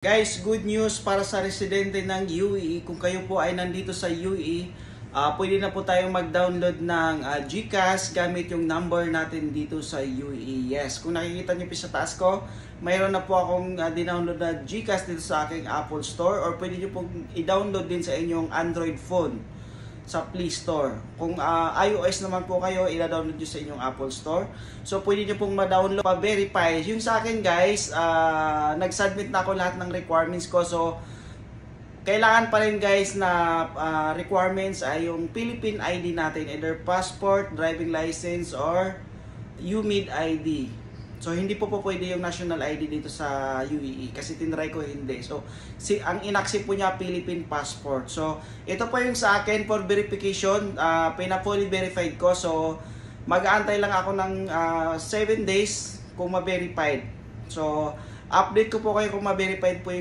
Guys, good news para sa residente ng UAE. Kung kayo po ay nandito sa UAE, pwede na po tayong mag-download ng GCash gamit yung number natin dito sa UAE. Yes, kung nakikita niyo po sa taas ko, mayroon na po akong dinownload na GCash dito sa aking Apple Store, or pwede niyo pong i-download din sa inyong Android phone sa Play Store. Kung iOS naman po kayo, i-download nyo sa inyong Apple Store. So, pwede nyo pong ma-download, pa-verify. Yung sa akin guys, nag-submit na ako lahat ng requirements ko. So, kailangan pa rin guys na requirements ay yung Philippine ID natin. Either passport, driving license, or UMID ID. So, hindi po pwede yung national ID dito sa UAE kasi tinry ko hindi. So, ang in-accept po niya Philippine passport. So, ito po yung sa akin for verification. Pina-fully verified ko. So, mag-aantay lang ako ng 7 days kung ma-verified. So, update ko po kayo kung ma-verified po yung